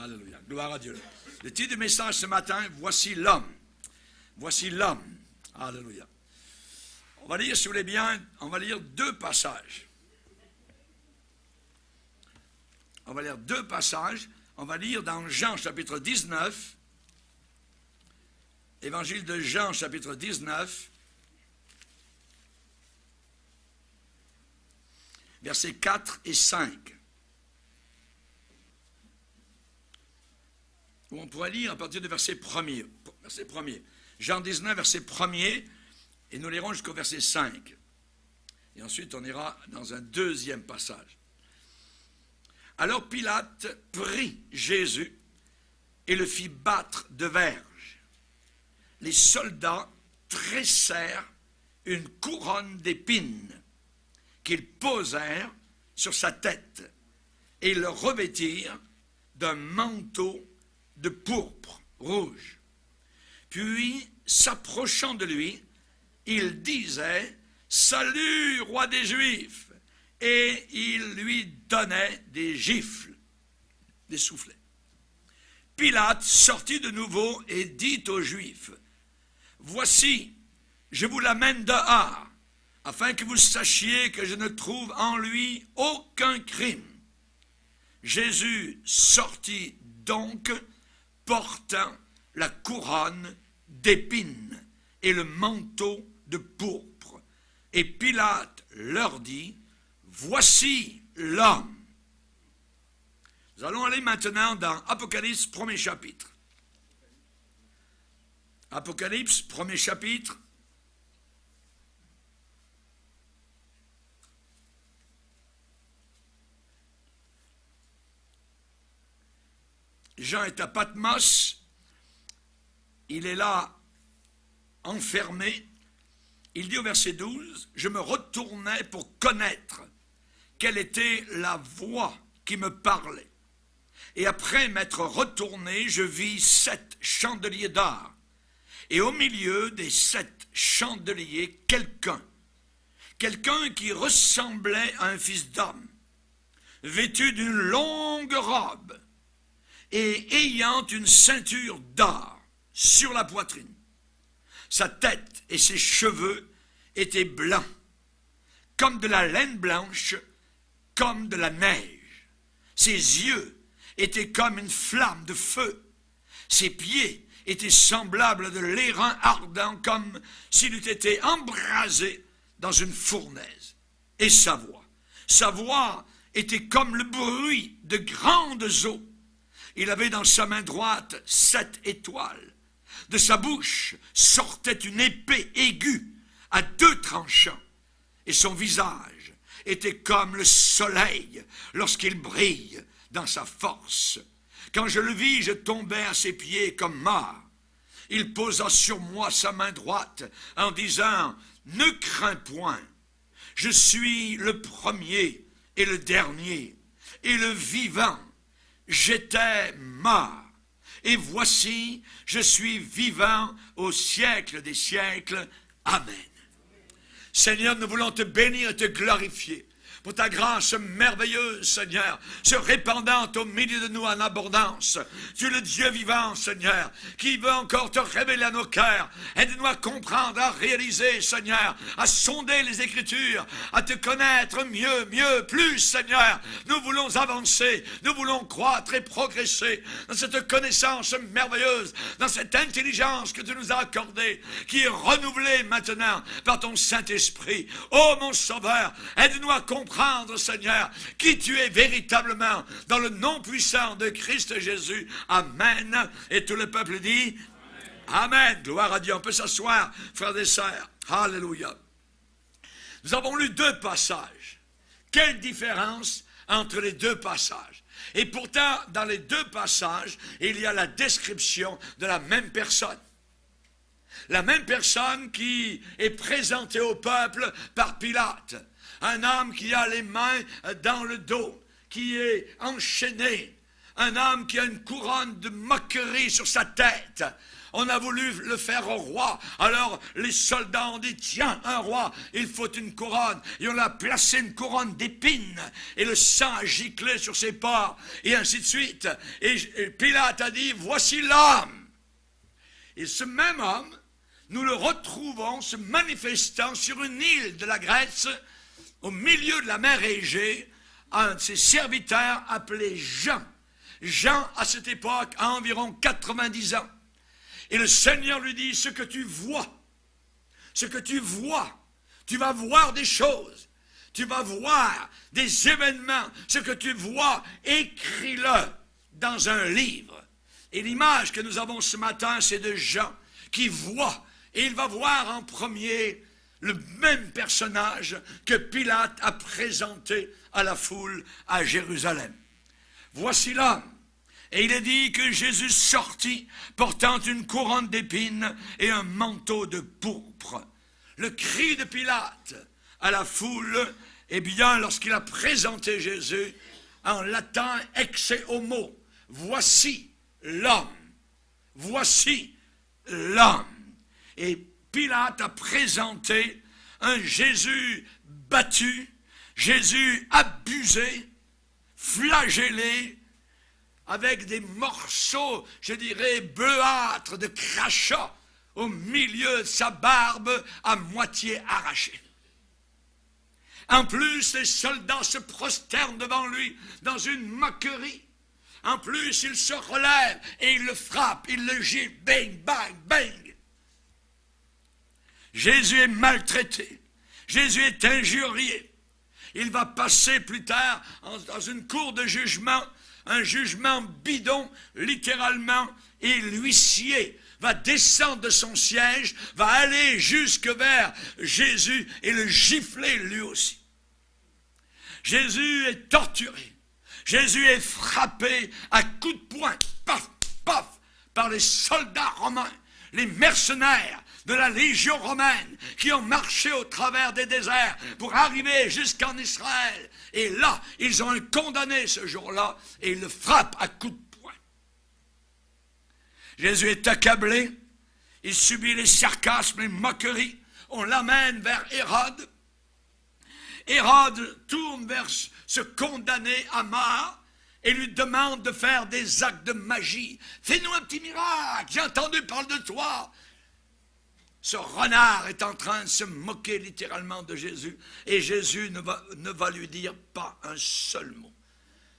Alléluia. Gloire à Dieu. Le titre du message ce matin, voici l'homme. Voici l'homme. Alléluia. On va lire, si vous voulez bien, on va lire deux passages. On va lire deux passages. On va lire dans Jean chapitre 19. Évangile de Jean chapitre 19. Versets 4 et 5. Ou on pourrait lire à partir du verset 1er. Verset 1er. Jean 19, verset 1er, et nous lirons jusqu'au verset 5. Et ensuite, on ira dans un deuxième passage. Alors Pilate prit Jésus et le fit battre de verges. Les soldats tressèrent une couronne d'épines qu'ils posèrent sur sa tête et le revêtirent d'un manteau de pourpre rouge. Puis, s'approchant de lui, il disait « Salut, roi des Juifs !» et il lui donnait des gifles, des soufflets. Pilate sortit de nouveau et dit aux Juifs « Voici, je vous l'amène dehors, afin que vous sachiez que je ne trouve en lui aucun crime. » Jésus sortit donc, portant la couronne d'épines et le manteau de pourpre. Et Pilate leur dit, « Voici l'homme. » Nous allons aller maintenant dans Apocalypse, premier chapitre. Apocalypse, premier chapitre. Jean est à Patmos, il est là enfermé. Il dit au verset 12, « Je me retournai pour connaître quelle était la voix qui me parlait. Et après m'être retourné, je vis 7 chandeliers d'or. Et au milieu des 7 chandeliers, quelqu'un qui ressemblait à un fils d'homme, vêtu d'une longue robe, et ayant une ceinture d'or sur la poitrine. Sa tête et ses cheveux étaient blancs, comme de la laine blanche, comme de la neige. Ses yeux étaient comme une flamme de feu. Ses pieds étaient semblables de l'airain ardent, comme s'il eût été embrasé dans une fournaise. Et sa voix était comme le bruit de grandes eaux. Il avait dans sa main droite 7 étoiles. De sa bouche sortait une épée aiguë à 2 tranchants. Et son visage était comme le soleil lorsqu'il brille dans sa force. Quand je le vis, je tombai à ses pieds comme mort. Il posa sur moi sa main droite en disant, « Ne crains point, je suis le premier et le dernier et le vivant. J'étais mort, et voici, je suis vivant au siècle des siècles. Amen. » Seigneur, nous voulons te bénir et te glorifier pour ta grâce merveilleuse, Seigneur, se répandant au milieu de nous en abondance. Tu es le Dieu vivant, Seigneur, qui veut encore te révéler à nos cœurs. Aide-nous à comprendre, à réaliser, Seigneur, à sonder les Écritures, à te connaître mieux, plus, Seigneur. Nous voulons avancer, nous voulons croître et progresser dans cette connaissance merveilleuse, dans cette intelligence que tu nous as accordée, qui est renouvelée maintenant par ton Saint-Esprit. Oh, mon Sauveur, aide-nous à comprendre, Seigneur, qui tu es véritablement dans le nom puissant de Christ Jésus. Amen. Et tout le peuple dit Amen. Gloire à Dieu. On peut s'asseoir, frères et sœurs. Alléluia. Nous avons lu 2 passages. Quelle différence entre les 2 passages? Et pourtant, dans les 2 passages, il y a la description de la même personne. La même personne qui est présentée au peuple par Pilate. Un homme qui a les mains dans le dos, qui est enchaîné. Un homme qui a une couronne de moquerie sur sa tête. On a voulu le faire au roi. Alors les soldats ont dit, tiens, un roi, il faut une couronne. Et on a placé une couronne d'épines. Et le sang a giclé sur ses pores. Et ainsi de suite. Et Pilate a dit, voici l'homme. Et ce même homme, nous le retrouvons se manifestant sur une île de la Grèce, au milieu de la mer Égée, un de ses serviteurs appelé Jean. Jean, à cette époque, a environ 90 ans. Et le Seigneur lui dit, ce que tu vois, tu vas voir des choses, tu vas voir des événements, ce que tu vois, écris-le dans un livre. Et l'image que nous avons ce matin, c'est de Jean qui voit, et il va voir en premier le même personnage que Pilate a présenté à la foule à Jérusalem. Voici l'homme. Et il est dit que Jésus sortit portant une couronne d'épines et un manteau de pourpre. Le cri de Pilate à la foule, eh bien, lorsqu'il a présenté Jésus, en latin, exe homo, voici l'homme. Voici l'homme. Et Pilate a présenté un Jésus battu, Jésus abusé, flagellé, avec des morceaux, je dirais, bleuâtres de crachat au milieu de sa barbe à moitié arrachée. En plus, les soldats se prosternent devant lui dans une moquerie. En plus, il se relève et il le frappe, il le gifle, bang, bang, bang. Jésus est maltraité. Jésus est injurié. Il va passer plus tard dans une cour de jugement, un jugement bidon, littéralement, et l'huissier va descendre de son siège, va aller jusque vers Jésus et le gifler lui aussi. Jésus est torturé. Jésus est frappé à coups de poing, paf, paf, par les soldats romains, les mercenaires de la Légion romaine qui ont marché au travers des déserts pour arriver jusqu'en Israël. Et là, ils ont un condamné ce jour-là et ils le frappent à coups de poing. Jésus est accablé, il subit les sarcasmes, les moqueries. On l'amène vers Hérode. Hérode tourne vers ce condamné à mort et lui demande de faire des actes de magie. Fais-nous un petit miracle, j'ai entendu parler de toi. Ce renard est en train de se moquer littéralement de Jésus. Et Jésus ne va lui dire pas un seul mot.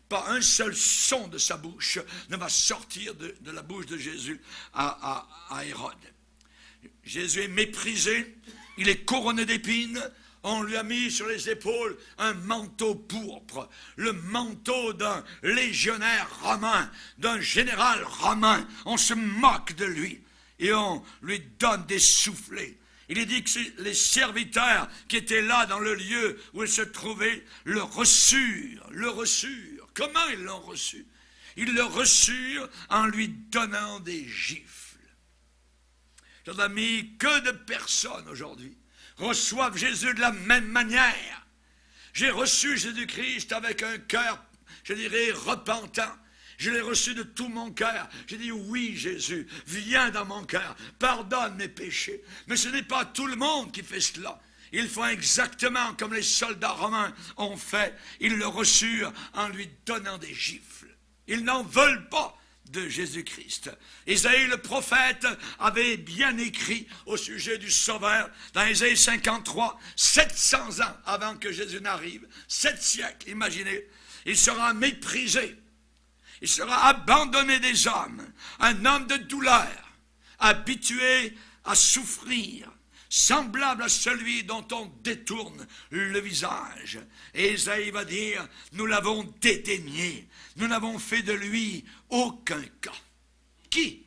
Pas un seul son de sa bouche ne va sortir de la bouche de Jésus à Hérode. Jésus est méprisé, il est couronné d'épines. On lui a mis sur les épaules un manteau pourpre, le manteau d'un légionnaire romain, d'un général romain. On se moque de lui. Et on lui donne des soufflets. Il est dit que les serviteurs qui étaient là dans le lieu où il se trouvait le reçurent. Comment ils l'ont reçu? Ils le reçurent en lui donnant des gifles. Chers amis, que de personnes aujourd'hui reçoivent Jésus de la même manière. J'ai reçu Jésus-Christ avec un cœur, je dirais, repentant. Je l'ai reçu de tout mon cœur. J'ai dit, oui, Jésus, viens dans mon cœur, pardonne mes péchés. Mais ce n'est pas tout le monde qui fait cela. Ils font exactement comme les soldats romains ont fait. Ils le reçurent en lui donnant des gifles. Ils n'en veulent pas de Jésus-Christ. Isaïe le prophète avait bien écrit au sujet du Sauveur dans Isaïe 53, 700 ans avant que Jésus n'arrive, 7 siècles, imaginez, il sera méprisé. Il sera abandonné des hommes, un homme de douleur, habitué à souffrir, semblable à celui dont on détourne le visage. Et Isaïe va dire, nous l'avons dédaigné, nous n'avons fait de lui aucun cas. Qui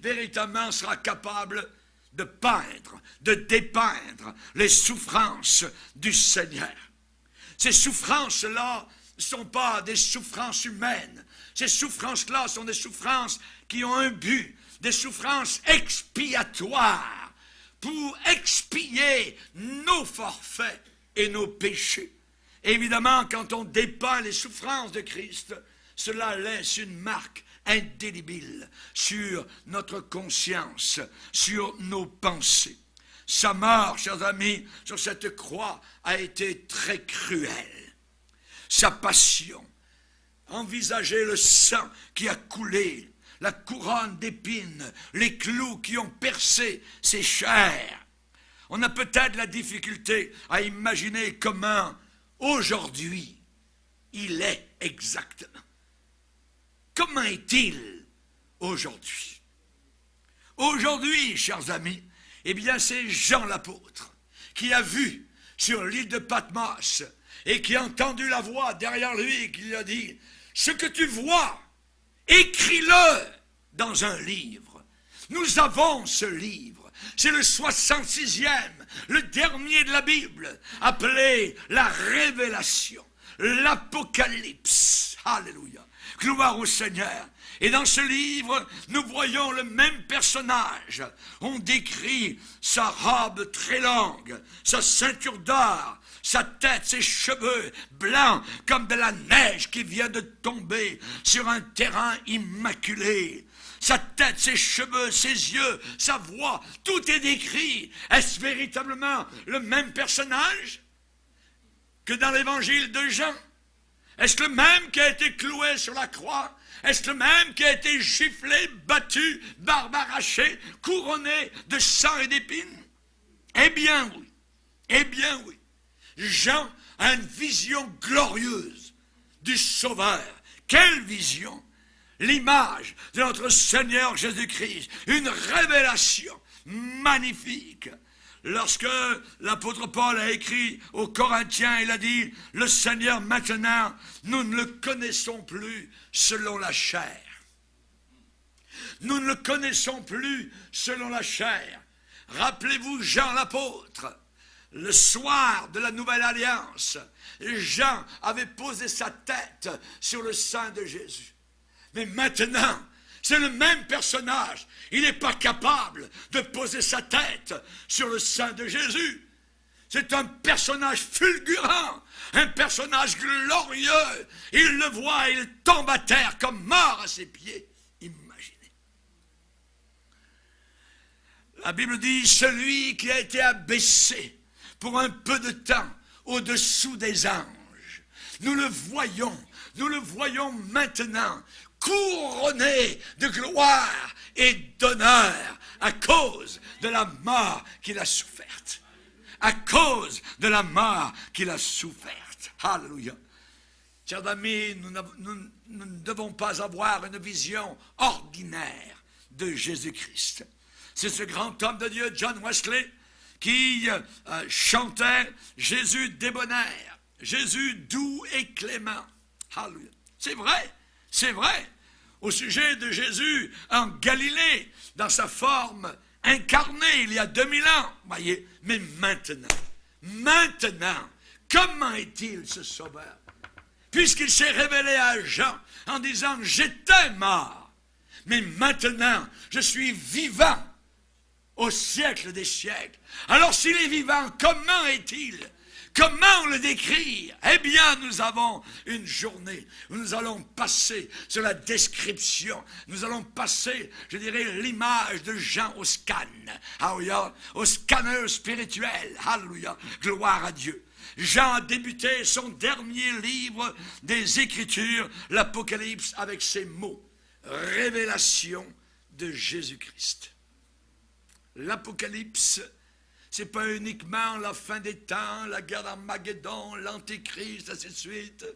véritablement sera capable de peindre, de dépeindre les souffrances du Seigneur? Ces souffrances-là ne sont pas des souffrances humaines. Ces souffrances-là sont des souffrances qui ont un but, des souffrances expiatoires pour expier nos forfaits et nos péchés. Et évidemment, quand on dépeint les souffrances de Christ, cela laisse une marque indélébile sur notre conscience, sur nos pensées. Sa mort, chers amis, sur cette croix a été très cruelle. Sa passion, envisagez le sang qui a coulé, la couronne d'épines, les clous qui ont percé ses chairs. On a peut-être la difficulté à imaginer comment, aujourd'hui, il est exactement. Comment est-il aujourd'hui? Aujourd'hui, chers amis, eh bien, c'est Jean l'apôtre qui a vu sur l'île de Patmos et qui a entendu la voix derrière lui qui lui a dit « Ce que tu vois, écris-le dans un livre. » Nous avons ce livre. C'est le 66e, le dernier de la Bible, appelé la Révélation, l'Apocalypse. Alléluia. Gloire au Seigneur. Et dans ce livre, nous voyons le même personnage. On décrit sa robe très longue, sa ceinture d'or, sa tête, ses cheveux blancs comme de la neige qui vient de tomber sur un terrain immaculé. Sa tête, ses cheveux, ses yeux, sa voix, tout est décrit. Est-ce véritablement le même personnage que dans l'évangile de Jean? Est-ce le même qui a été cloué sur la croix? Est-ce le même qui a été giflé, battu, barbe arrachée, couronné de sang et d'épines? Eh bien oui, eh bien oui. Jean a une vision glorieuse du Sauveur. Quelle vision! L'image de notre Seigneur Jésus-Christ, une révélation magnifique. Lorsque l'apôtre Paul a écrit aux Corinthiens, il a dit « Le Seigneur maintenant, nous ne le connaissons plus selon la chair. Nous ne le connaissons plus selon la chair. » Rappelez-vous Jean l'apôtre, le soir de la Nouvelle Alliance, Jean avait posé sa tête sur le sein de Jésus. Mais maintenant, c'est le même personnage. Il n'est pas capable de poser sa tête sur le sein de Jésus. C'est un personnage fulgurant, un personnage glorieux. Il le voit, il tombe à terre comme mort à ses pieds. Imaginez. La Bible dit, celui qui a été abaissé pour un peu de temps au-dessous des anges. Nous le voyons maintenant, couronné de gloire et d'honneur à cause de la mort qu'il a soufferte. À cause de la mort qu'il a soufferte. Alléluia. Chers amis, nous ne devons pas avoir une vision ordinaire de Jésus-Christ. C'est ce grand homme de Dieu, John Wesley, qui chantait Jésus débonnaire, Jésus doux et clément. Alléluia. C'est vrai, c'est vrai. Au sujet de Jésus en Galilée, dans sa forme incarnée il y a 2000 ans, voyez. Mais maintenant, comment est-il ce sauveur? Puisqu'il s'est révélé à Jean en disant « J'étais mort, mais maintenant je suis vivant au siècle des siècles. » Alors s'il est vivant, comment est-il? Comment le décrire? Eh bien, nous avons une journée où nous allons passer sur la description. Nous allons passer, je dirais, l'image de Jean au scan. Alléluia. Au scanneur spirituel. Alléluia. Gloire à Dieu. Jean a débuté son dernier livre des Écritures, l'Apocalypse, avec ces mots. Révélation de Jésus-Christ. L'Apocalypse, c'est pas uniquement la fin des temps, la guerre d'Armageddon, l'Antéchrist, ainsi de suite.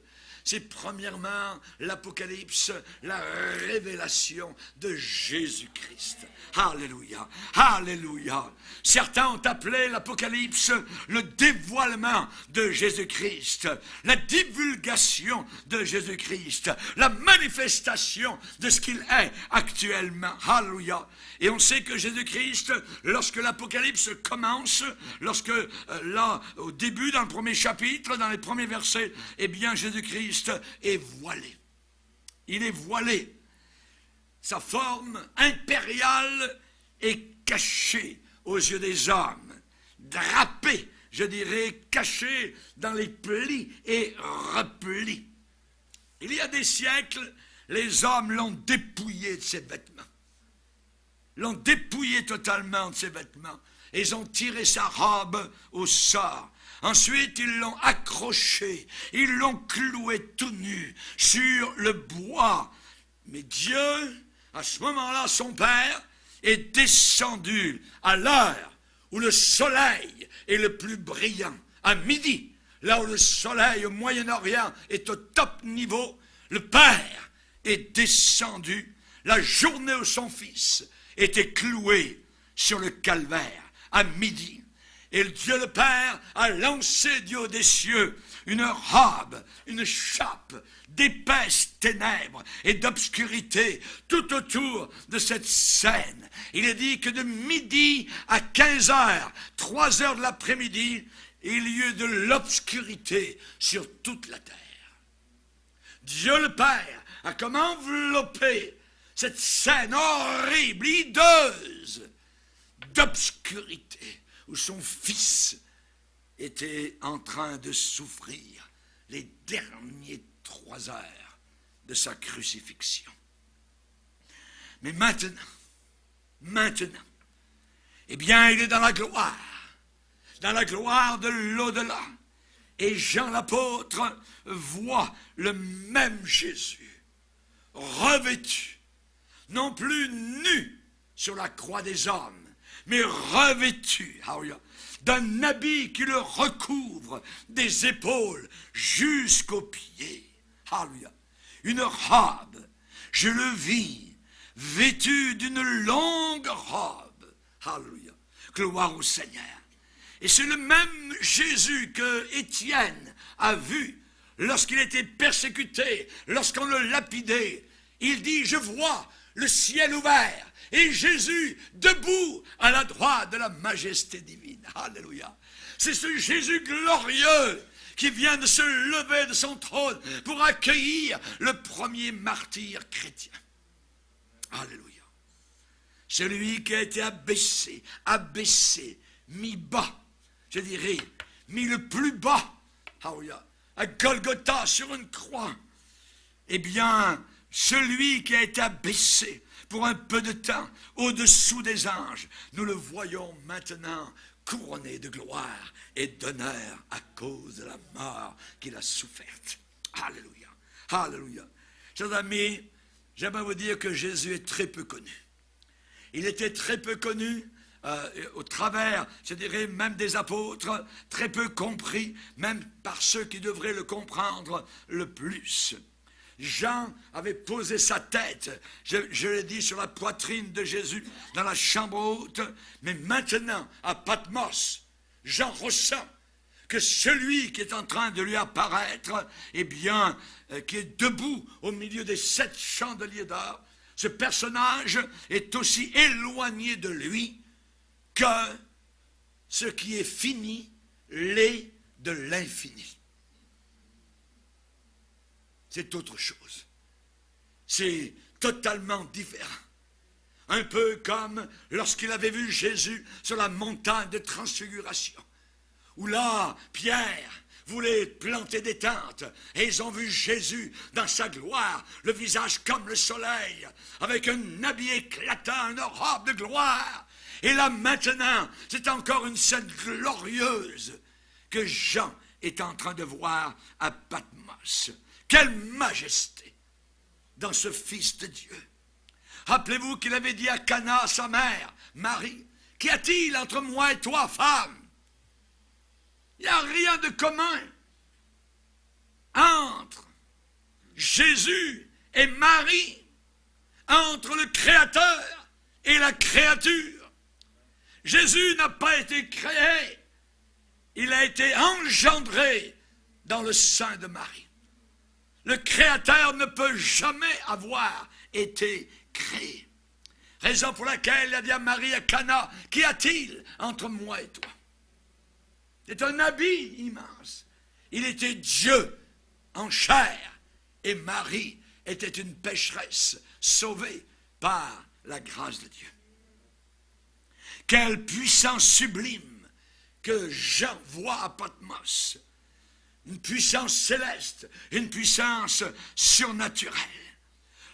C'est premièrement l'Apocalypse, la révélation de Jésus-Christ. Alléluia, alléluia. Certains ont appelé l'Apocalypse le dévoilement de Jésus-Christ, la divulgation de Jésus-Christ, la manifestation de ce qu'il est actuellement. Alléluia. Et on sait que Jésus-Christ, lorsque l'Apocalypse commence, lorsque là, au début, dans le premier chapitre, dans les premiers versets, eh bien, Jésus-Christ est voilé. Il est voilé. Sa forme impériale est cachée aux yeux des hommes, drapée, je dirais, cachée dans les plis et replis. Il y a des siècles, les hommes l'ont dépouillé de ses vêtements. L'ont dépouillé totalement de ses vêtements. Et ils ont tiré sa robe au sort. Ensuite, ils l'ont accroché. Ils l'ont cloué tout nu sur le bois. Mais Dieu, à ce moment-là, son Père, est descendu à l'heure où le soleil est le plus brillant, à midi, là où le soleil au Moyen-Orient est au top niveau. Le Père est descendu la journée où son Fils était cloué sur le calvaire, à midi. Et Dieu le Père a lancé du haut des cieux une robe, une chape d'épaisses ténèbres et d'obscurité tout autour de cette scène. Il est dit que de midi à 15 heures, 3 heures de l'après-midi, il y eut de l'obscurité sur toute la terre. Dieu le Père a comme enveloppé cette scène horrible, hideuse, d'obscurité, où son Fils était en train de souffrir les derniers 3 heures de sa crucifixion. Mais maintenant, eh bien, il est dans la gloire de l'au-delà. Et Jean l'apôtre voit le même Jésus, revêtu, non plus nu sur la croix des hommes, mais revêtu d'un habit qui le recouvre des épaules jusqu'aux pieds. Alléluia. Une robe, je le vis, vêtu d'une longue robe. Alléluia. Gloire au Seigneur. Et c'est le même Jésus que Étienne a vu lorsqu'il était persécuté, lorsqu'on le lapidait. Il dit, je vois le ciel ouvert et Jésus debout à la droite de la majesté divine. Alléluia. C'est ce Jésus glorieux qui vient de se lever de son trône pour accueillir le premier martyr chrétien. Alléluia. Celui qui a été abaissé, mis bas, je dirais, mis le plus bas, à Golgotha sur une croix. Eh bien, celui qui a été abaissé pour un peu de temps au-dessous des anges, nous le voyons maintenant couronné de gloire et d'honneur à cause de la mort qu'il a soufferte. Alléluia. Alléluia. Chers amis, j'aimerais vous dire que Jésus est très peu connu. Il était très peu connu au travers, je dirais, même des apôtres, très peu compris, même par ceux qui devraient le comprendre le plus. Jean avait posé sa tête, je l'ai dit, sur la poitrine de Jésus dans la chambre haute, mais maintenant, à Patmos, Jean ressent que celui qui est en train de lui apparaître, eh bien, qui est debout au milieu des 7 chandeliers d'or, ce personnage est aussi éloigné de lui que ce qui est fini l'est de l'infini. C'est autre chose. C'est totalement différent. Un peu comme lorsqu'il avait vu Jésus sur la montagne de transfiguration, où là, Pierre voulait planter des tentes, et ils ont vu Jésus dans sa gloire, le visage comme le soleil, avec un habit éclatant, une robe de gloire. Et là maintenant, c'est encore une scène glorieuse que Jean est en train de voir à Patmos. Quelle majesté dans ce Fils de Dieu. Rappelez-vous qu'il avait dit à Cana, sa mère, Marie, qu'y a-t-il entre moi et toi, femme? Il n'y a rien de commun entre Jésus et Marie, entre le Créateur et la créature. Jésus n'a pas été créé, il a été engendré dans le sein de Marie. Le Créateur ne peut jamais avoir été créé. Raison pour laquelle il a dit à Marie, à Cana, qu'y a-t-il entre moi et toi? C'est un habit immense. Il était Dieu en chair et Marie était une pécheresse sauvée par la grâce de Dieu. Quelle puissance sublime que Jean voit à Patmos. Une puissance céleste, une puissance surnaturelle.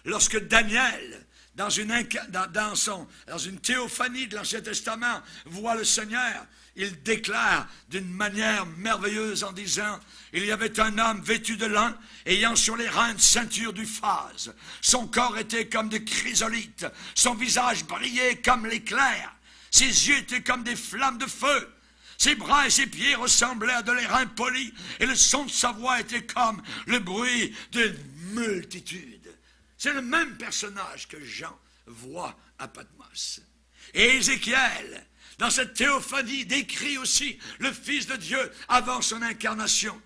Lorsque Daniel, dans une théophanie de l'Ancien Testament, voit le Seigneur, il déclare d'une manière merveilleuse en disant, il y avait un homme vêtu de lin, ayant sur les reins une ceinture du phase. Son corps était comme de chrysolite, son visage brillait comme l'éclair, ses yeux étaient comme des flammes de feu. Ses bras et ses pieds ressemblaient à de l'airain poli, et le son de sa voix était comme le bruit d'une multitude. C'est le même personnage que Jean voit à Patmos. Et Ézéchiel, dans cette théophanie, décrit aussi le Fils de Dieu avant son incarnation.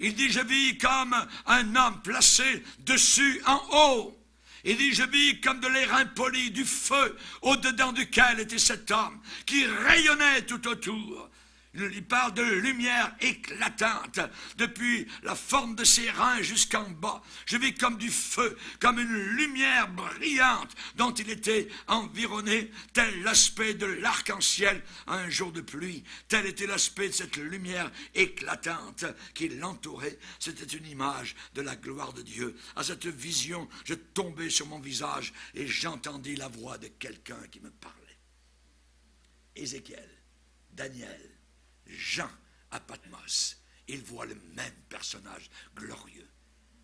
Il dit, je vis comme un homme placé dessus en haut. Il dit, je vis comme de l'airain poli, du feu, au-dedans duquel était cet homme, qui rayonnait tout autour. Il parle de lumière éclatante, depuis la forme de ses reins jusqu'en bas. Je vis comme du feu, comme une lumière brillante dont il était environné, tel l'aspect de l'arc-en-ciel un jour de pluie. Tel était l'aspect de cette lumière éclatante qui l'entourait. C'était une image de la gloire de Dieu. À cette vision, je tombais sur mon visage et j'entendis la voix de quelqu'un qui me parlait. Ézéchiel, Daniel, Jean à Patmos, il voit le même personnage glorieux.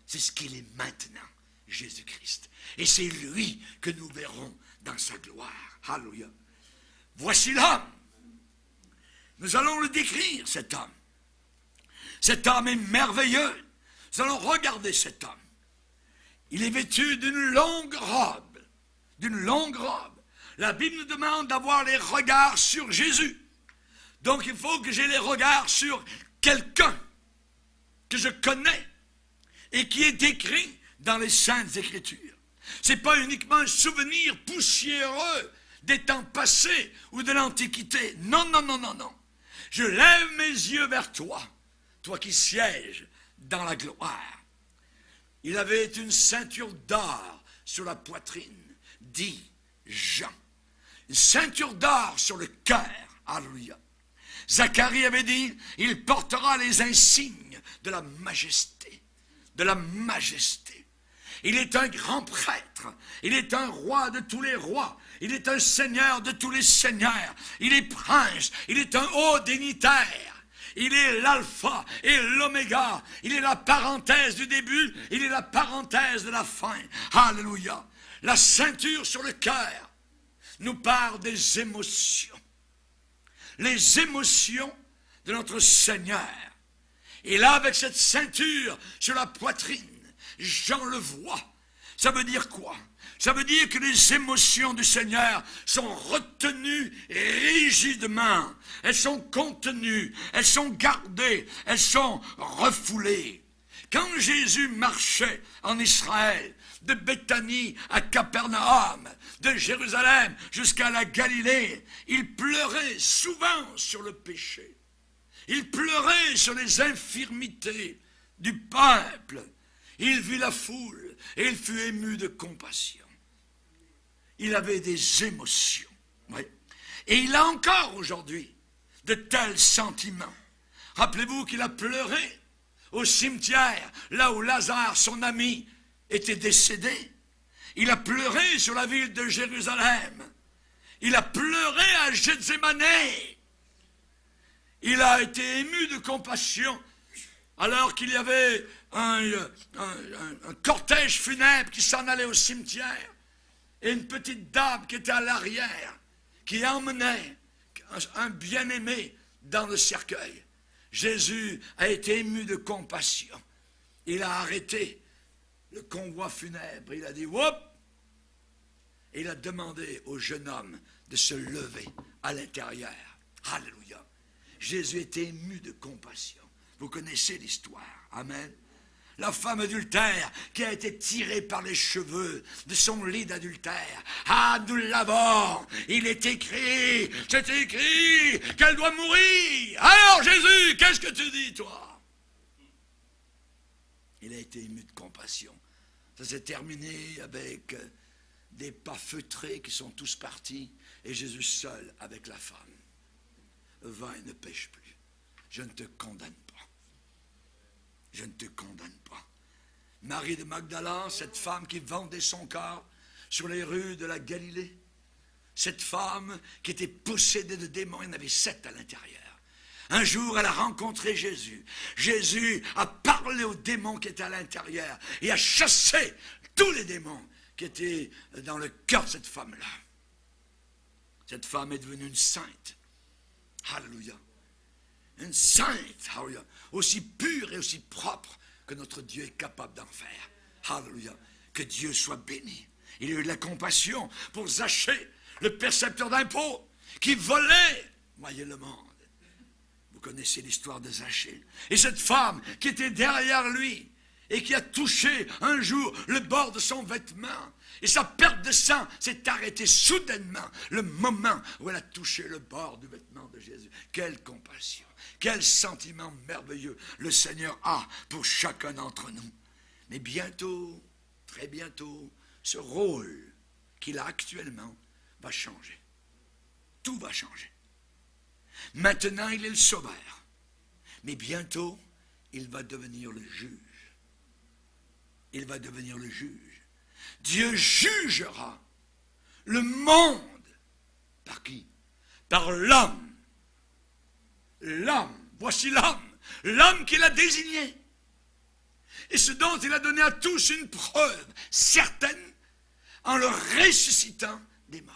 C'est ce qu'il est maintenant, Jésus-Christ. Et c'est lui que nous verrons dans sa gloire. Alléluia. Voici l'homme. Nous allons le décrire, cet homme. Cet homme est merveilleux. Nous allons regarder cet homme. Il est vêtu d'une longue robe. D'une longue robe. La Bible nous demande d'avoir les regards sur Jésus. Donc il faut que j'ai les regards sur quelqu'un que je connais et qui est décrit dans les Saintes Écritures. Ce n'est pas uniquement un souvenir poussiéreux des temps passés ou de l'Antiquité. Non, non, non, non, non. Je lève mes yeux vers toi, toi qui sièges dans la gloire. Il avait une ceinture d'or sur la poitrine, dit Jean. Une ceinture d'or sur le cœur. Alléluia. Zacharie avait dit, il portera les insignes de la majesté. De la majesté. Il est un grand prêtre. Il est un roi de tous les rois. Il est un seigneur de tous les seigneurs. Il est prince. Il est un haut dignitaire. Il est l'alpha et l'oméga. Il est la parenthèse du début. Il est la parenthèse de la fin. Alléluia. La ceinture sur le cœur nous parle des émotions. Les émotions de notre Seigneur. Et là, avec cette ceinture sur la poitrine, Jean le voit. Ça veut dire quoi? Ça veut dire que les émotions du Seigneur sont retenues rigidement. Elles sont contenues, elles sont gardées, elles sont refoulées. Quand Jésus marchait en Israël, de Béthanie à Capernaum, de Jérusalem jusqu'à la Galilée, il pleurait souvent sur le péché. Il pleurait sur les infirmités du peuple. Il vit la foule et il fut ému de compassion. Il avait des émotions. Oui. Et il a encore aujourd'hui de tels sentiments. Rappelez-vous qu'il a pleuré au cimetière, là où Lazare, son ami, était décédé. Il a pleuré sur la ville de Jérusalem. Il a pleuré à Gethsémane. Il a été ému de compassion alors qu'il y avait un cortège funèbre qui s'en allait au cimetière et une petite dame qui était à l'arrière qui emmenait un bien-aimé dans le cercueil. Jésus a été ému de compassion. Il a arrêté le convoi funèbre. Il a dit « Whoop !» Et il a demandé au jeune homme de se lever à l'intérieur. Alléluia. Jésus était ému de compassion. Vous connaissez l'histoire. Amen. La femme adultère qui a été tirée par les cheveux de son lit d'adultère. Ah, nous l'avons. Il est écrit, c'est écrit qu'elle doit mourir. Alors Jésus, qu'est-ce que tu dis, toi? Il a été ému de compassion. Ça s'est terminé avec des pas feutrés qui sont tous partis et Jésus seul avec la femme. Va et ne pêche plus. Je ne te condamne pas. Je ne te condamne pas. Marie de Magdala, cette femme qui vendait son corps sur les rues de la Galilée. Cette femme qui était possédée de démons, il y en avait 7 à l'intérieur. Un jour, elle a rencontré Jésus. Jésus a parlé aux démons qui étaient à l'intérieur et a chassé tous les démons qui étaient dans le cœur de cette femme-là. Cette femme est devenue une sainte. Alléluia. Une sainte, alléluia. Aussi pure et aussi propre que notre Dieu est capable d'en faire. Alléluia. Que Dieu soit béni. Il a eu de la compassion pour Zachée, le percepteur d'impôts, qui volait, voyez le monde. Vous connaissez l'histoire de Zachée. Et cette femme qui était derrière lui et qui a touché un jour le bord de son vêtement. Et sa perte de sang s'est arrêtée soudainement le moment où elle a touché le bord du vêtement de Jésus. Quelle compassion, quel sentiment merveilleux le Seigneur a pour chacun d'entre nous. Mais bientôt, très bientôt, ce rôle qu'il a actuellement va changer. Tout va changer. Maintenant, il est le sauveur. Mais bientôt, il va devenir le juge. Il va devenir le juge. Dieu jugera le monde. Par qui? Par l'homme. L'homme. Voici l'homme. L'homme qu'il a désigné. Et ce dont il a donné à tous une preuve certaine en le ressuscitant des morts.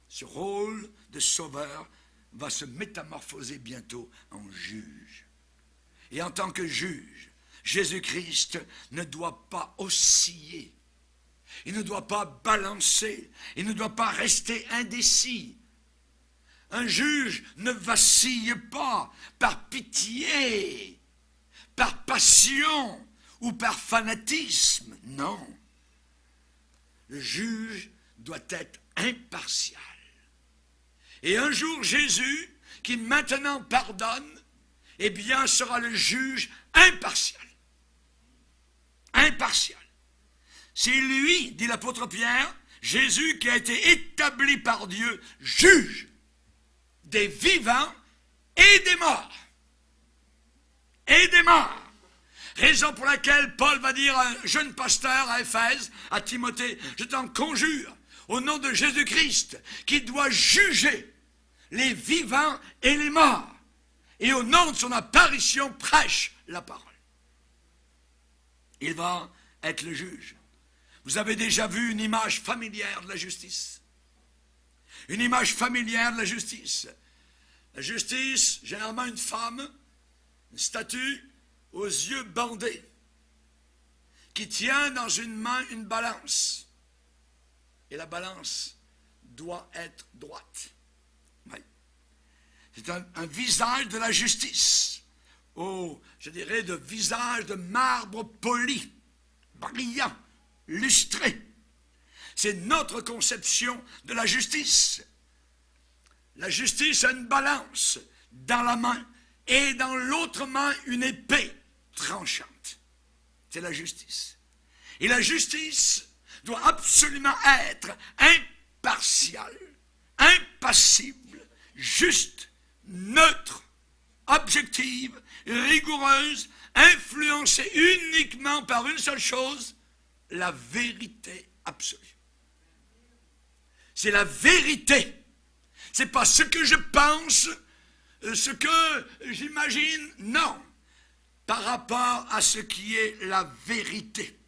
Ce rôle de sauveur va se métamorphoser bientôt en juge. Et en tant que juge, Jésus-Christ ne doit pas osciller. Il ne doit pas balancer. Il ne doit pas rester indécis. Un juge ne vacille pas par pitié, par passion ou par fanatisme. Non. Le juge doit être impartial. Et un jour, Jésus, qui maintenant pardonne, eh bien, sera le juge impartial. Impartial. C'est lui, dit l'apôtre Pierre, Jésus qui a été établi par Dieu, juge des vivants et des morts. Et des morts. Raison pour laquelle Paul va dire à un jeune pasteur à Éphèse, à Timothée, je t'en conjure, au nom de Jésus-Christ, qui doit juger les vivants et les morts. Et au nom de son apparition, prêche la parole. Il va être le juge. Vous avez déjà vu une image familière de la justice. Une image familière de la justice. La justice, généralement une femme, une statue aux yeux bandés, qui tient dans une main une balance. Et la balance doit être droite. Oui. C'est un visage de la justice. Oh, je dirais de visage de marbre poli, brillant, lustré. C'est notre conception de la justice. La justice a une balance dans la main et dans l'autre main une épée tranchante. C'est la justice. Et la justice doit absolument être impartiale, impassible, juste, neutre, objective, rigoureuse, influencée uniquement par une seule chose, la vérité absolue. C'est la vérité. C'est pas ce que je pense, ce que j'imagine, non. Par rapport à ce qui est la vérité.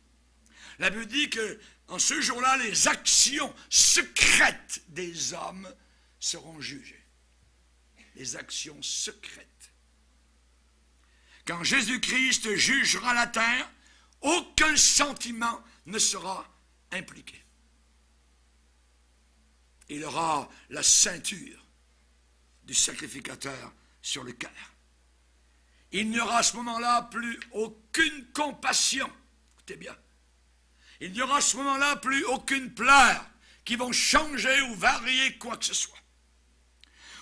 La Bible dit que en ce jour-là, les actions secrètes des hommes seront jugées. Les actions secrètes. Quand Jésus-Christ jugera la terre, aucun sentiment ne sera impliqué. Il aura la ceinture du sacrificateur sur le cœur. Il n'y aura à ce moment-là plus aucune compassion. Écoutez bien. Il n'y aura à ce moment-là plus aucune pleure qui vont changer ou varier quoi que ce soit.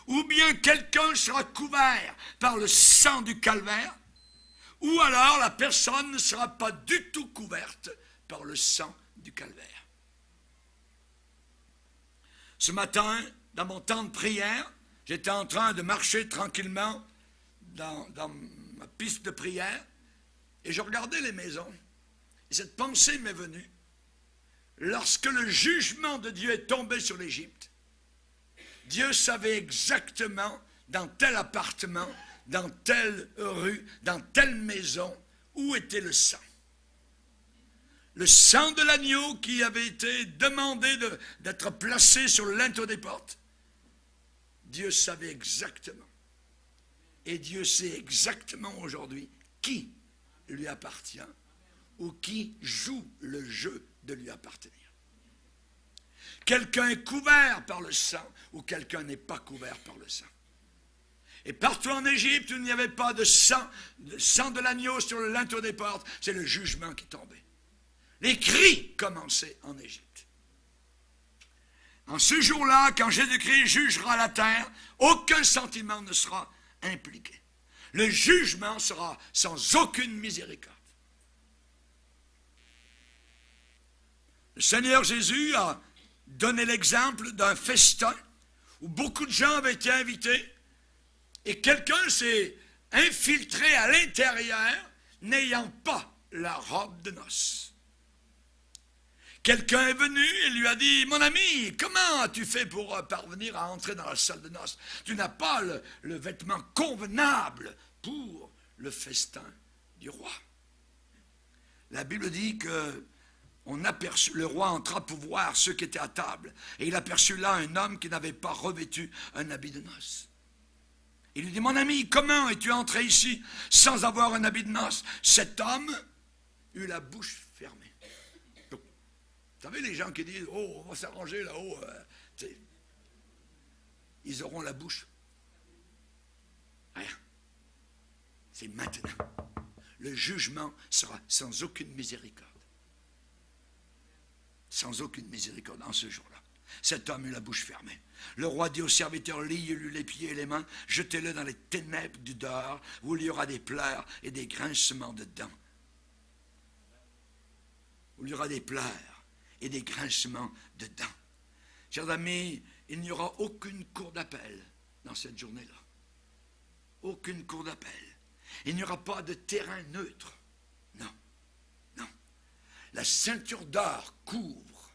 Ou bien quelqu'un sera couvert par le sang du calvaire, ou alors la personne ne sera pas du tout couverte par le sang du calvaire. Ce matin, dans mon temps de prière, j'étais en train de marcher tranquillement dans ma piste de prière, Et je regardais les maisons, et cette pensée m'est venue. Lorsque le jugement de Dieu est tombé sur l'Égypte, Dieu savait exactement dans tel appartement, dans telle rue, dans telle maison, où était le sang. Le sang de l'agneau qui avait été demandé d'être placé sur le linteau des portes. Dieu savait exactement. Et Dieu sait exactement aujourd'hui qui lui appartient ou qui joue le jeu de lui appartenir. Quelqu'un est couvert par le sang ou quelqu'un n'est pas couvert par le sang. Et partout en Égypte où il n'y avait pas de sang de l'agneau sur le linteau des portes, c'est le jugement qui tombait. Les cris commençaient en Égypte. En ce jour-là, quand Jésus-Christ jugera la terre, aucun sentiment ne sera impliqué. Le jugement sera sans aucune miséricorde. Le Seigneur Jésus a donné l'exemple d'un festin où beaucoup de gens avaient été invités et quelqu'un s'est infiltré à l'intérieur n'ayant pas la robe de noces. Quelqu'un est venu et lui a dit, « Mon ami, comment as-tu fait pour parvenir à entrer dans la salle de noces? Tu n'as pas le vêtement convenable pour le festin du roi. » La Bible dit que le roi entra pour voir ceux qui étaient à table, et il aperçut là un homme qui n'avait pas revêtu un habit de noces. Il lui dit, « Mon ami, comment es-tu entré ici sans avoir un habit de noces? » Cet homme eut la bouche fermée. Vous savez, les gens qui disent, « Oh, on va s'arranger là-haut. » Ils auront la bouche. Rien. C'est maintenant. Le jugement sera sans aucune miséricorde. Sans aucune miséricorde en ce jour-là. Cet homme eut la bouche fermée. Le roi dit au serviteur, liez-lui les pieds et les mains, jetez-le dans les ténèbres du dehors, où il y aura des pleurs et des grincements de dents. Où il y aura des pleurs et des grincements de dents. Chers amis, il n'y aura aucune cour d'appel dans cette journée-là. Aucune cour d'appel. Il n'y aura pas de terrain neutre. Non, non. La ceinture d'or couvre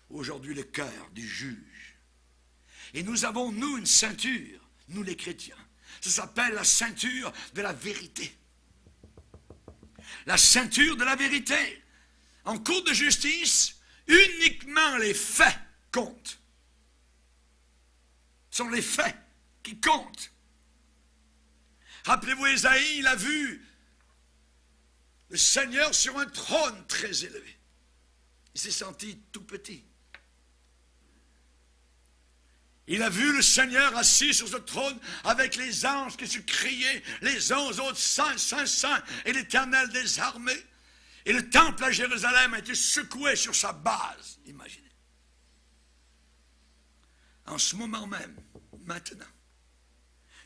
aujourd'hui le cœur du juge. Et nous avons, nous, une ceinture, nous les chrétiens. Ça s'appelle la ceinture de la vérité. La ceinture de la vérité. En cour de justice, uniquement les faits comptent. Ce sont les faits qui comptent. Rappelez-vous, Ésaïe, il a vu le Seigneur sur un trône très élevé. Il s'est senti tout petit. Il a vu le Seigneur assis sur ce trône avec les anges qui se criaient les uns aux autres, Saint, Saint, Saint, et l'Éternel des armées. Et le temple à Jérusalem a été secoué sur sa base, imaginez. En ce moment même, maintenant,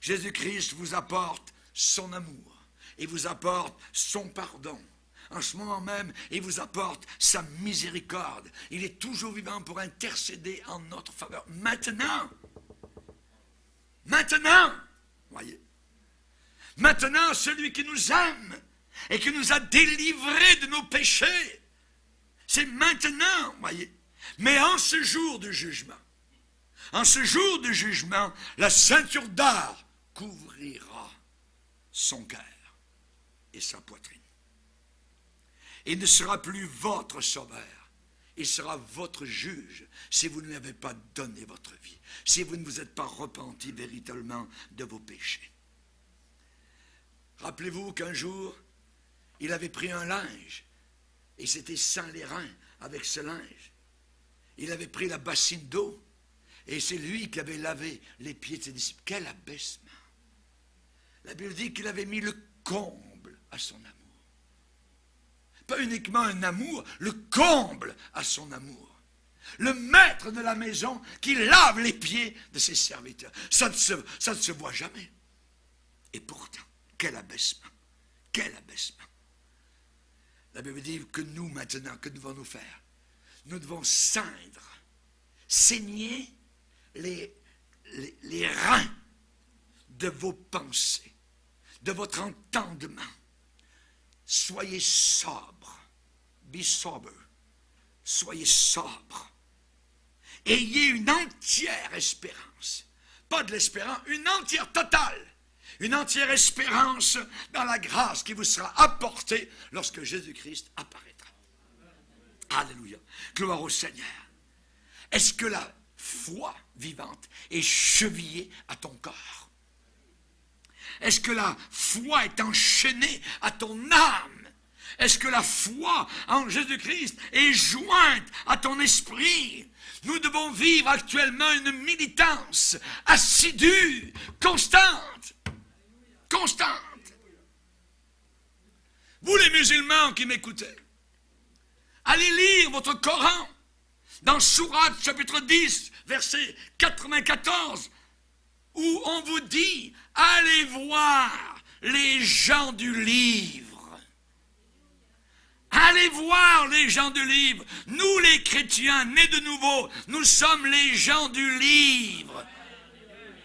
Jésus-Christ vous apporte son amour et vous apporte son pardon. En ce moment même, il vous apporte sa miséricorde. Il est toujours vivant pour intercéder en notre faveur. Maintenant, voyez, maintenant, celui qui nous aime et qui nous a délivrés de nos péchés, c'est maintenant, voyez. Mais en ce jour de jugement, la ceinture d'or couvrira son cœur et sa poitrine. Il ne sera plus votre sauveur, il sera votre juge si vous ne lui avez pas donné votre vie, si vous ne vous êtes pas repenti véritablement de vos péchés. Rappelez-vous qu'un jour, il avait pris un linge et s'était ceint les reins avec ce linge. Il avait pris la bassine d'eau et c'est lui qui avait lavé les pieds de ses disciples. Quel abaissement! La Bible dit qu'il avait mis le comble à son amour. Pas uniquement un amour, le comble à son amour. Le maître de la maison qui lave les pieds de ses serviteurs. Ça ne se voit jamais. Et pourtant, quel abaissement! Quel abaissement! La Bible dit que nous, maintenant, que devons-nous faire? Nous devons saigner les reins de vos pensées, de votre entendement. soyez sobre. Be sober. Soyez sobre. Ayez une entière espérance. Pas de l'espérance, une entière totale. Une entière espérance dans la grâce qui vous sera apportée lorsque Jésus-Christ apparaîtra. Alléluia. Gloire au Seigneur. Est-ce que la foi vivante est chevillée à ton corps? Est-ce que la foi est enchaînée à ton âme? Est-ce que la foi en Jésus-Christ est jointe à ton esprit? Nous devons vivre actuellement une militance assidue, constante. Constante. Vous les musulmans qui m'écoutez, allez lire votre Coran dans Sourate chapitre 10, verset 94, où on vous dit, allez voir les gens du livre. Allez voir les gens du livre. Nous les chrétiens nés de nouveau, nous sommes les gens du livre.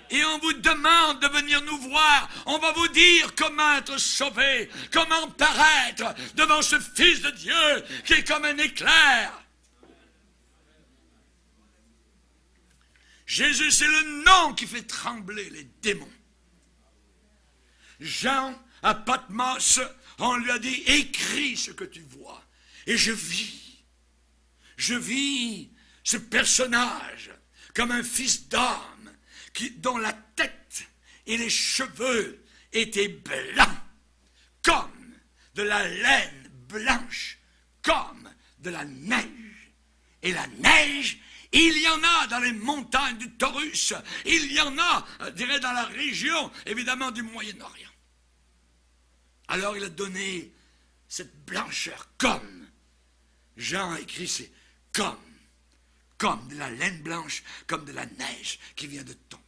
Et on vous demande de venir nous voir. On va vous dire comment être sauvé, comment paraître devant ce Fils de Dieu qui est comme un éclair. Jésus, c'est le nom qui fait trembler les démons. Jean, à Patmos, on lui a dit, écris ce que tu vois. Et je vis ce personnage comme un fils d'homme dont la tête et les cheveux étaient blancs, comme de la laine blanche, comme de la neige. Et la neige, il y en a dans les montagnes du Taurus, il y en a, je dirais, dans la région, évidemment, du Moyen-Orient. Alors il a donné cette blancheur, comme. Jean a écrit, c'est comme de la laine blanche, comme de la neige qui vient de tomber.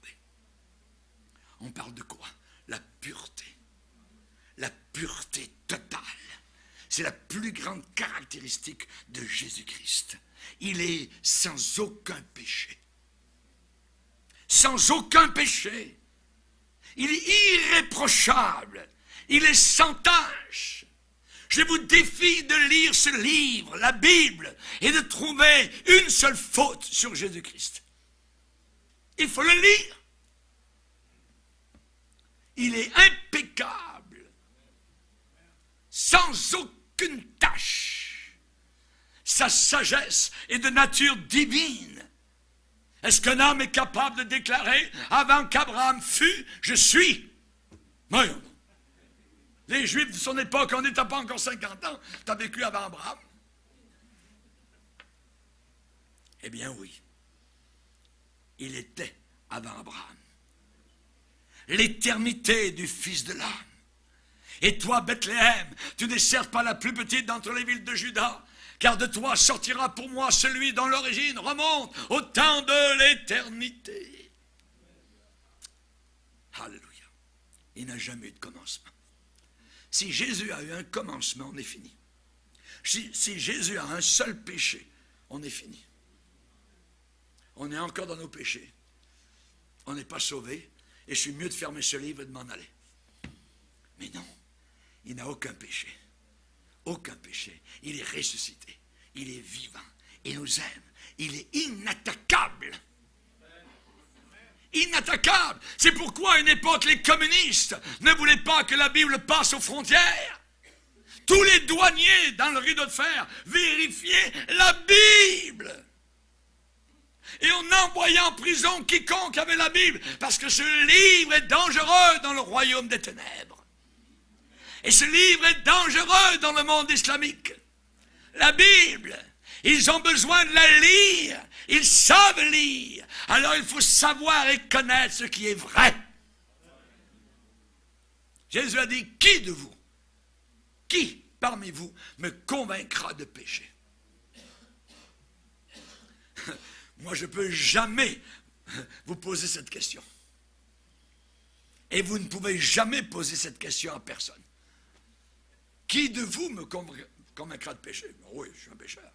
On parle de quoi? La pureté. La pureté totale. C'est la plus grande caractéristique de Jésus-Christ. Il est sans aucun péché. Sans aucun péché. Il est irréprochable. Il est sans tache. Je vous défie de lire ce livre, la Bible, et de trouver une seule faute sur Jésus-Christ. Il faut le lire. Il est impeccable, sans aucune tache. Sa sagesse est de nature divine. Est-ce qu'un homme est capable de déclarer, avant qu'Abraham fût, je suis? Voyons. Les Juifs de son époque, on n'était pas encore 50 ans, tu as vécu avant Abraham. Eh bien oui, il était avant Abraham. L'éternité du Fils de l'homme. Et toi, Bethléem, tu n'es certes pas la plus petite d'entre les villes de Juda, car de toi sortira pour moi celui dont l'origine remonte au temps de l'éternité. Alléluia. Il n'a jamais eu de commencement. Si Jésus a eu un commencement, on est fini. Si Jésus a un seul péché, on est fini. On est encore dans nos péchés. On n'est pas sauvé. Et je suis mieux de fermer ce livre et de m'en aller. Mais non, il n'a aucun péché. Aucun péché. Il est ressuscité. Il est vivant. Il nous aime. Il est inattaquable. Inattaquable. C'est pourquoi à une époque, les communistes ne voulaient pas que la Bible passe aux frontières. Tous les douaniers dans le rideau de fer vérifiaient la Bible. Et on envoyait en prison quiconque avait la Bible, parce que ce livre est dangereux dans le royaume des ténèbres. Et ce livre est dangereux dans le monde islamique. La Bible, ils ont besoin de la lire. Ils savent lire. Alors il faut savoir et connaître ce qui est vrai. Jésus a dit, qui de vous, qui parmi vous me convaincra de péché? Moi, je ne peux jamais vous poser cette question. Et vous ne pouvez jamais poser cette question à personne. Qui de vous me convaincra de péché? Oui, je suis un pécheur.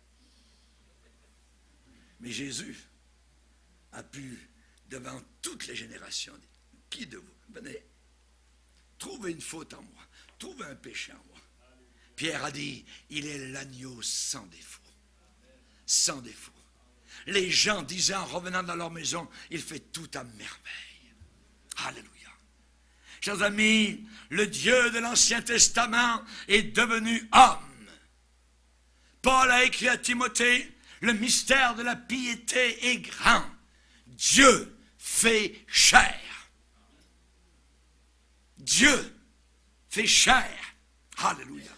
Mais Jésus a pu, devant toutes les générations, dire, qui de vous? Venez, trouvez une faute en moi, trouvez un péché en moi. Pierre a dit, il est l'agneau sans défaut. Sans défaut. Les gens disaient en revenant dans leur maison, il fait tout à merveille. Alléluia. Chers amis, le Dieu de l'Ancien Testament est devenu homme. Paul a écrit à Timothée, le mystère de la piété est grand. Dieu fait chair. Dieu fait chair. Alléluia.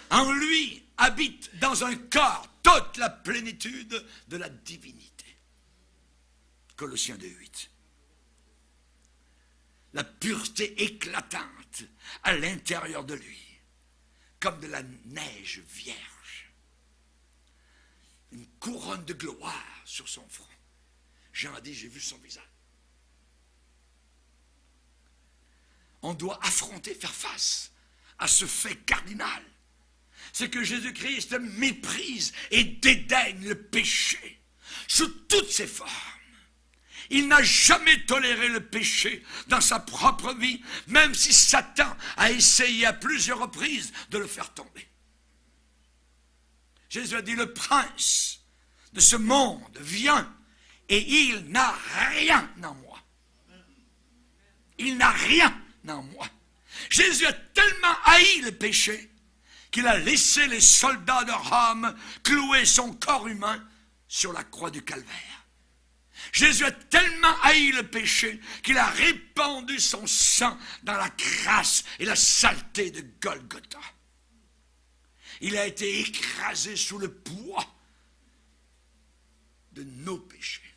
En lui habite dans un corps toute la plénitude de la divinité. Colossiens 2:8. La pureté éclatante à l'intérieur de lui, comme de la neige vierge. Une couronne de gloire sur son front. Jean a dit, j'ai vu son visage. On doit affronter, faire face à ce fait cardinal. C'est que Jésus-Christ méprise et dédaigne le péché sous toutes ses formes. Il n'a jamais toléré le péché dans sa propre vie, même si Satan a essayé à plusieurs reprises de le faire tomber. Jésus a dit, le prince de ce monde vient et il n'a rien en moi. Il n'a rien en moi. Jésus a tellement haï le péché qu'il a laissé les soldats de Rome clouer son corps humain sur la croix du calvaire. Jésus a tellement haï le péché qu'il a répandu son sang dans la crasse et la saleté de Golgotha. Il a été écrasé sous le poids de nos péchés.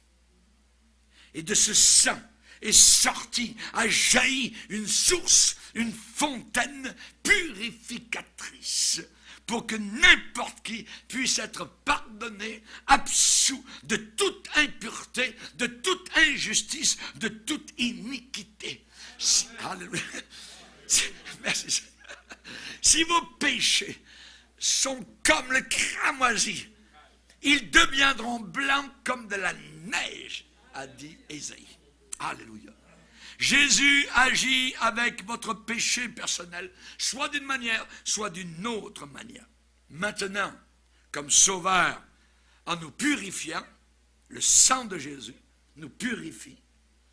Et de ce sang est sorti, a jailli une source, une fontaine purificatrice pour que n'importe qui puisse être pardonné, absous de toute impureté, de toute injustice, de toute iniquité. Alléluia. Merci. Si vos péchés sont comme le cramoisi, ils deviendront blancs comme de la neige, a dit Ésaïe. Alléluia. Jésus agit avec votre péché personnel, soit d'une manière, soit d'une autre manière. Maintenant, comme sauveur, en nous purifiant, le sang de Jésus nous purifie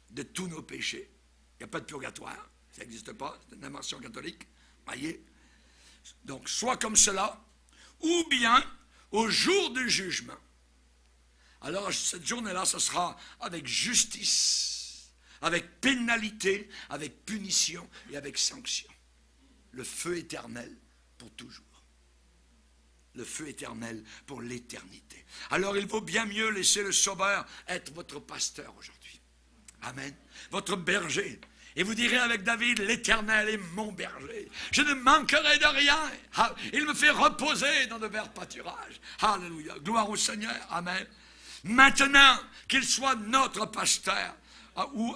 de tous nos péchés. Il n'y a pas de purgatoire, ça n'existe pas, c'est une invention catholique. Voyez? Donc, soit comme cela, ou bien au jour du jugement. Alors, cette journée-là, ce sera avec justice, avec pénalité, avec punition et avec sanction. Le feu éternel pour toujours. Le feu éternel pour l'éternité. Alors il vaut bien mieux laisser le Sauveur être votre pasteur aujourd'hui. Amen. Votre berger. Et vous direz avec David, l'Éternel est mon berger. Je ne manquerai de rien. Il me fait reposer dans de verts pâturages. Alléluia. Gloire au Seigneur. Amen. Maintenant qu'il soit notre pasteur, ou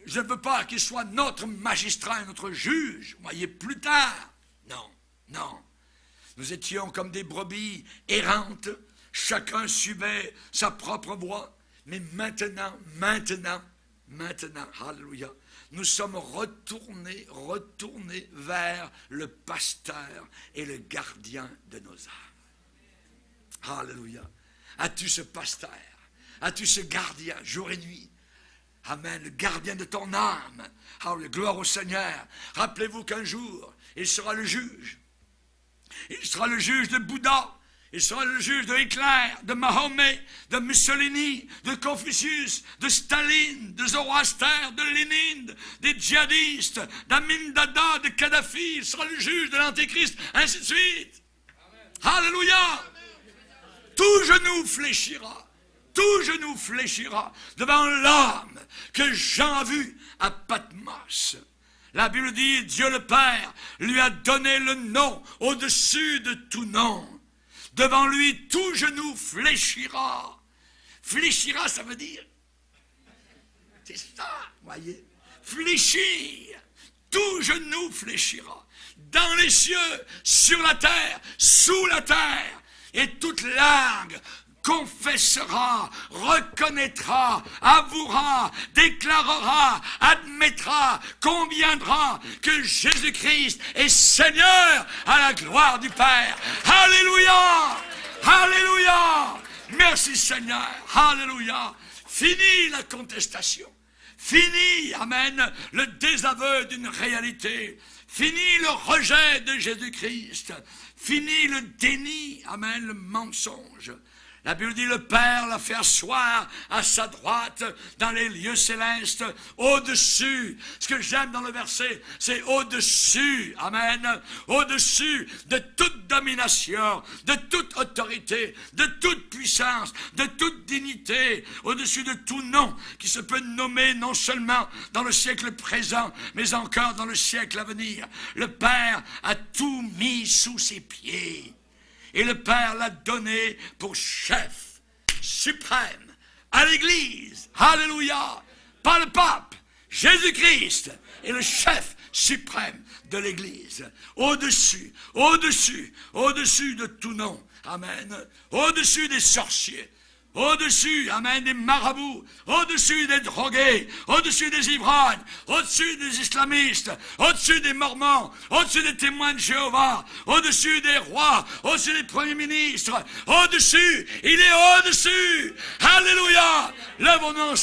je ne veux pas qu'il soit notre magistrat et notre juge, voyez, plus tard. Non, non. Nous étions comme des brebis errantes, chacun suivait sa propre voie, mais maintenant, alléluia, nous sommes retournés vers le pasteur et le gardien de nos âmes. Alléluia. As-tu ce pasteur? As-tu ce gardien jour et nuit? Amen, le gardien de ton âme. Alléluia, gloire au Seigneur. Rappelez-vous qu'un jour, il sera le juge. Il sera le juge de Bouddha. Il sera le juge de Hitler, de Mahomet, de Mussolini, de Confucius, de Staline, de Zoroaster, de Lénine, des djihadistes, d'Amin Dada, de Kadhafi. Il sera le juge de l'Antéchrist, ainsi de suite. Amen. Alléluia. Tout genou fléchira. Tout genou fléchira devant l'homme que Jean a vu à Patmos. La Bible dit, Dieu le Père lui a donné le nom au-dessus de tout nom. Devant lui, tout genou fléchira. Fléchira, ça veut dire, c'est ça, voyez, fléchir. Tout genou fléchira. Dans les cieux, sur la terre, sous la terre. Et toute langue confessera, reconnaîtra, avouera, déclarera, admettra, conviendra que Jésus-Christ est Seigneur à la gloire du Père. Alléluia! Alléluia! Merci Seigneur. Alléluia! Fini la contestation. Fini, amen, le désaveu d'une réalité. Fini le rejet de Jésus-Christ. Fini le déni, amen, le mensonge. La Bible dit, le Père l'a fait asseoir à sa droite dans les lieux célestes, au-dessus. Ce que j'aime dans le verset, c'est au-dessus, amen, au-dessus de toute domination, de toute autorité, de toute puissance, de toute dignité, au-dessus de tout nom qui se peut nommer non seulement dans le siècle présent, mais encore dans le siècle à venir. Le Père a tout mis sous ses pieds. Et le Père l'a donné pour chef suprême à l'Église. Alléluia! Pas le pape, Jésus-Christ est le chef suprême de l'Église. Au-dessus, au-dessus, au-dessus de tout nom. Amen. Au-dessus des sorciers. Au-dessus, amen, des marabouts, au-dessus des drogués, au-dessus des ivrognes, au-dessus des islamistes, au-dessus des mormons, au-dessus des témoins de Jéhovah, au-dessus des rois, au-dessus des premiers ministres, au-dessus, il est au-dessus. Alléluia. Lève-nous